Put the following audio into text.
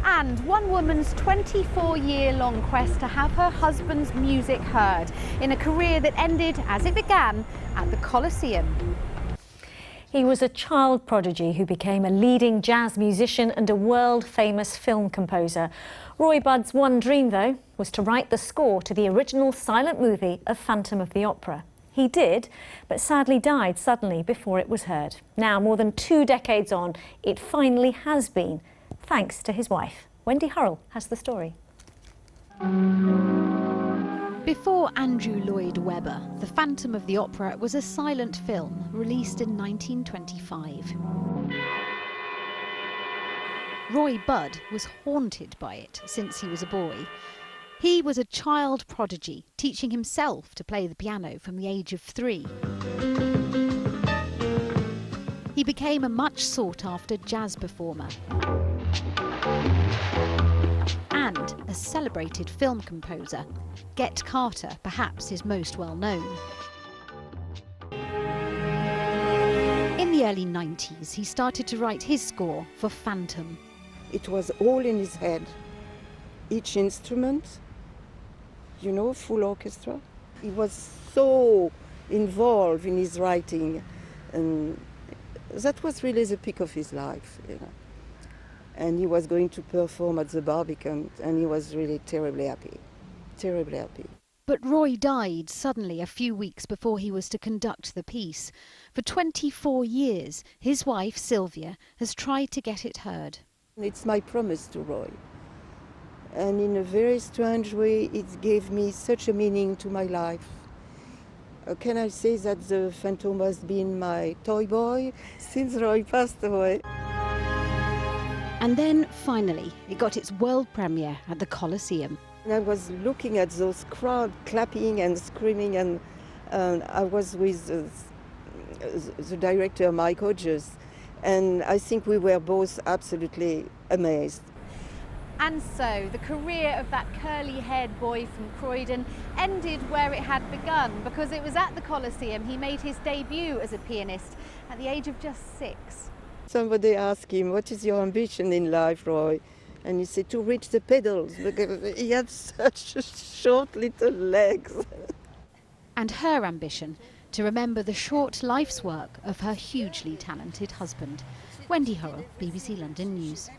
and one woman's 24-year-long quest to have her husband's music heard in a career that ended as it began at the Coliseum. He was a child prodigy who became a leading jazz musician and a world-famous film composer. Roy Budd's one dream, though, was to write the score to the original silent movie of Phantom of the Opera. He did, but sadly died suddenly before it was heard. Now, more than 2 decades on, it finally has been, thanks to his wife. Wendy Hurrell has the story. Before Andrew Lloyd Webber, The Phantom of the Opera was a silent film released in 1925. Roy Budd was haunted by it since he was a boy. He was a child prodigy, teaching himself to play the piano from the age of 3. He became a much sought-after jazz performer and a celebrated film composer. Get Carter, perhaps his most well-known. In the early 90s, he started to write his score for Phantom. It was all in his head. Each instrument, you know, full orchestra. He was so involved in his writing, and that was really the peak of his life, you know. And he was going to perform at the Barbican, and he was really terribly happy, terribly happy. But Roy died suddenly a few weeks before he was to conduct the piece. For 24 years, his wife, Sylvia, has tried to get it heard. It's my promise to Roy. And in a very strange way, it gave me such a meaning to my life. Can I say that the Phantom has been my toy boy since Roy passed away? And then, finally, it got its world premiere at the Coliseum. And I was looking at those crowd clapping and screaming, and I was with the director, Mike Hodges, and I think we were both absolutely amazed. And so, the career of that curly-haired boy from Croydon ended where it had begun, because it was at the Coliseum he made his debut as a pianist at the age of just 6. Somebody asked him, "What is your ambition in life, Roy?" And he said, "To reach the pedals," because he had such short little legs. And her ambition, to remember the short life's work of her hugely talented husband. Wendy Hurrell, BBC London News.